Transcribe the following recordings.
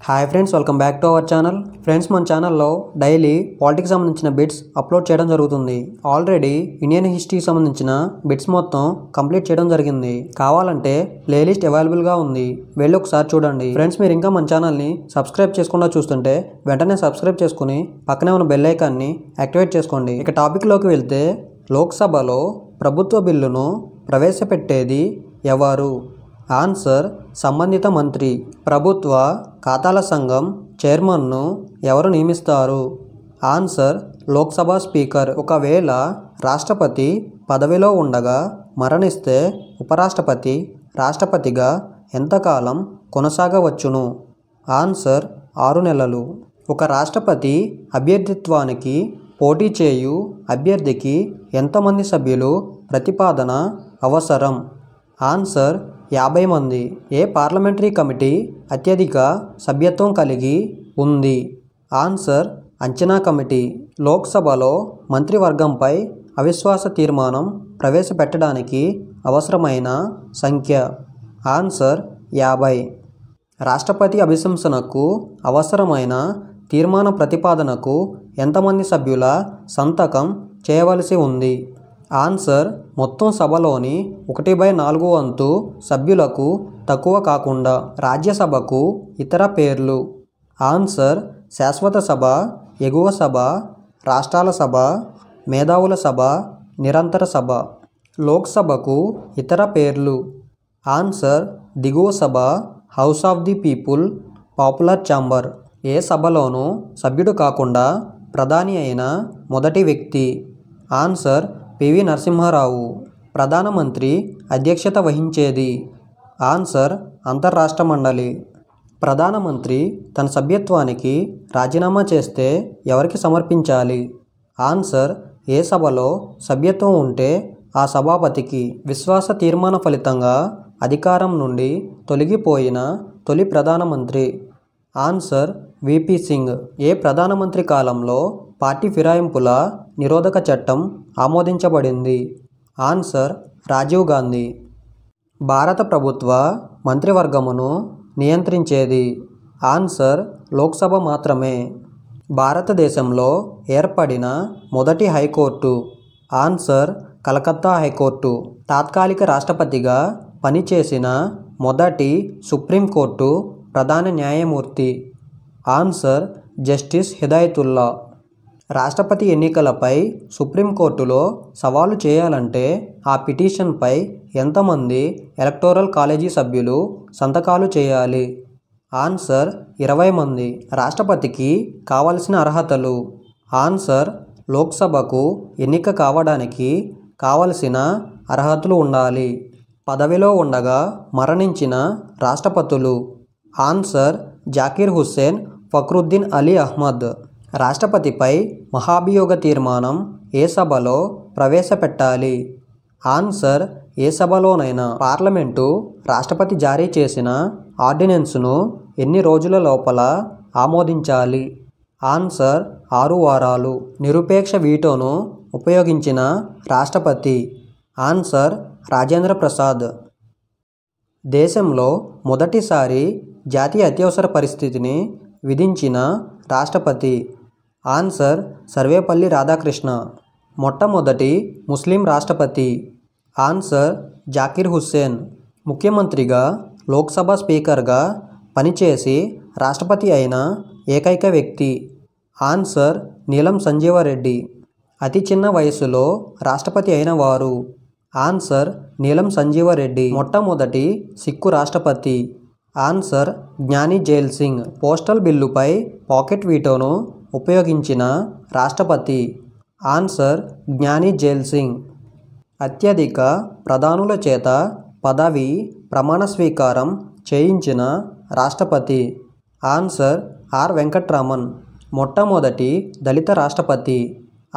Hi friends, welcome back to our channel. Friends, మన ఛానల్లో daily politics సంబంధించిన bits upload చేయడం జరుగుతుంది. ఆల్రెడీ ఇండియన్ హిస్టరీకి సంబంధించిన బిట్స్ మొత్తం కంప్లీట్ చేయడం జరిగింది. కావాలంటే ప్లేలిస్ట్ అవైలబుల్గా ఉంది, వెళ్ళి ఒకసారి చూడండి. ఫ్రెండ్స్, మీరు ఇంకా మన ఛానల్ని సబ్స్క్రైబ్ చేసుకుండా చూస్తుంటే వెంటనే సబ్స్క్రైబ్ చేసుకుని పక్కనే ఉన్న బెల్ ఐకాన్ని యాక్టివేట్ చేసుకోండి. ఇక టాపిక్లోకి వెళ్తే, లోక్సభలో ప్రభుత్వ బిల్లును ప్రవేశపెట్టేది ఎవరు? ఆన్సర్ సంబంధిత మంత్రి. ప్రభుత్వ ఖాతాల సంఘం చైర్మన్ను ఎవరు నియమిస్తారు? Answer Lok Sabha speaker. ఒకవేళ రాష్ట్రపతి పదవిలో ఉండగా మరణిస్తే ఉపరాష్ట్రపతి రాష్ట్రపతిగా ఎంతకాలం కొనసాగవచ్చును? ఆన్సర్ 6 నెలలు. ఒక రాష్ట్రపతి అభ్యర్థిత్వానికి పోటీ చేయు అభ్యర్థికి ఎంతమంది సభ్యులు ప్రతిపాదన అవసరం? ఆన్సర్ 50 మంది. ఏ పార్లమెంటరీ కమిటీ అత్యధిక సభ్యత్వం కలిగి ఉంది? ఆన్సర్ అంచనా కమిటీ. లోక్సభలో మంత్రివర్గంపై అవిశ్వాస తీర్మానం ప్రవేశపెట్టడానికి అవసరమైన సంఖ్య? ఆన్సర్ 50. రాష్ట్రపతి అభిశంసనకు అవసరమైన తీర్మాన ప్రతిపాదనకు ఎంతమంది సభ్యుల సంతకం చేయవలసి ఉంది? ఆన్సర్ మొత్తం సభలోని 1/4 వంతు సభ్యులకు తక్కువ కాకుండా. రాజ్యసభకు ఇతర పేర్లు? ఆన్సర్ శాశ్వత సభ, ఎగువ సభ, రాష్ట్రాల సభ, మేధావుల సభ, నిరంతర సభ. లోక్సభకు ఇతర పేర్లు? ఆన్సర్ దిగువ సభ, house of the people, popular chamber. ఏ సభలోనూ సభ్యుడు కాకుండా ప్రధాని అయిన మొదటి వ్యక్తి? Answer PV Narasimha Rao. ప్రధానమంత్రి అధ్యక్షత వహించేది? ఆన్సర్ అంతర్రాష్ట్ర మండలి. ప్రధానమంత్రి తన సభ్యత్వానికి రాజీనామా చేస్తే ఎవరికి సమర్పించాలి? ఆన్సర్ ఏ సభలో సభ్యత్వం ఉంటే ఆ సభాపతికి. విశ్వాస తీర్మాన ఫలితంగా అధికారం నుండి తొలగిపోయిన తొలి ప్రధానమంత్రి? Answer VP Singh. ఏ ప్రధానమంత్రి కాలంలో పార్టీ ఫిరాయింపుల నిరోధక చట్టం ఆమోదించబడింది? ఆన్సర్ రాజీవ్ గాంధీ. భారత ప్రభుత్వ మంత్రివర్గమును నియంత్రించేది? ఆన్సర్ లోక్సభ మాత్రమే. భారతదేశంలో ఏర్పడిన మొదటి హైకోర్టు? Answer Calcutta high court. తాత్కాలిక రాష్ట్రపతిగా పనిచేసిన మొదటి సుప్రీంకోర్టు ప్రధాన న్యాయమూర్తి? Answer justice Hidayatullah. రాష్ట్రపతి ఎన్నికలపై సుప్రీంకోర్టులో సవాలు చేయాలంటే ఆ పిటిషన్పై ఎంతమంది ఎలక్టోరల్ కాలేజీ సభ్యులు సంతకాలు చేయాలి? ఆన్సర్ 20 మంది. రాష్ట్రపతికి కావలసిన అర్హతలు? ఆన్సర్ లోక్సభకు ఎన్నిక కావడానికి కావలసిన అర్హతలు ఉండాలి. పదవిలో ఉండగా మరణించిన రాష్ట్రపతులు? ఆన్సర్ జాకీర్ హుస్సేన్, ఫక్రుద్దీన్ అలీ అహ్మద్. రాష్ట్రపతిపై మహాభియోగ తీర్మానం ఏ సభలో ప్రవేశపెట్టాలి? ఆన్సర్ ఏ సభలోనైనా. పార్లమెంటు రాష్ట్రపతి జారీ చేసిన ఆర్డినెన్స్ను ఎన్ని రోజుల లోపల ఆమోదించాలి? ఆన్సర్ 6 వారాలు. నిరుపేక్ష వీటోను ఉపయోగించిన రాష్ట్రపతి? ఆన్సర్ రాజేంద్ర ప్రసాద్. దేశంలో మొదటిసారి జాతీయ అత్యవసర పరిస్థితిని విధించిన రాష్ట్రపతి? ఆన్సర్ సర్వేపల్లి రాధాకృష్ణ. మొట్టమొదటి ముస్లిం రాష్ట్రపతి? ఆన్సర్ జాకీర్ హుస్సేన్. ముఖ్యమంత్రిగా, లోక్సభ స్పీకర్గా పనిచేసి రాష్ట్రపతి అయిన ఏకైక వ్యక్తి? ఆన్సర్ నీలం సంజీవరెడ్డి. అతి చిన్న వయసులో రాష్ట్రపతి అయిన వారు? ఆన్సర్ నీలం సంజీవరెడ్డి. మొట్టమొదటి సిక్కు రాష్ట్రపతి? ఆన్సర్ జ్ఞాని జైల్ సింగ్. పోస్టల్ బిల్లుపై పాకెట్ వీటోను ఉపయోగించిన రాష్ట్రపతి? ఆన్సర్ జ్ఞాని జైల్ సింగ్. అత్యధిక ప్రధానుల చేత పదవి ప్రమాణ స్వీకారం చేయించిన రాష్ట్రపతి? ఆన్సర్ ఆర్ వెంకట్రామన్. మొట్టమొదటి దళిత రాష్ట్రపతి?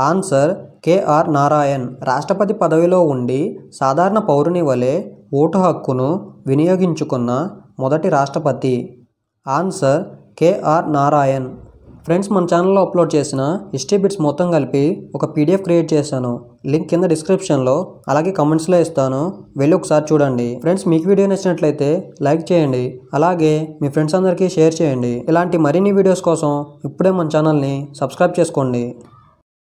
Answer K R Narayan. రాష్ట్రపతి పదవిలో ఉండి సాధారణ పౌరుని వలె ఓటు హక్కును వినియోగించుకున్న మొదటి రాష్ట్రపతి? Answer K R Narayan. ఫ్రెండ్స్ మన ఛానల్లో అప్లోడ్ చేసిన హిస్టరీ బిట్స్ మొత్తం కలిపి ఒక పీడిఎఫ్ క్రియేట్ చేశాను. లింక్ కింద డిస్క్రిప్షన్లో అలాగే కమెంట్స్లో ఇస్తాను, వెళ్ళి ఒకసారి చూడండి. ఫ్రెండ్స్ మీకు వీడియో నచ్చినట్లయితే లైక్ చేయండి, అలాగే మీ ఫ్రెండ్స్ అందరికీ షేర్ చేయండి. ఇలాంటి మరిన్ని వీడియోస్ కోసం ఇప్పుడే మన ఛానల్ని సబ్స్క్రైబ్ చేసుకోండి.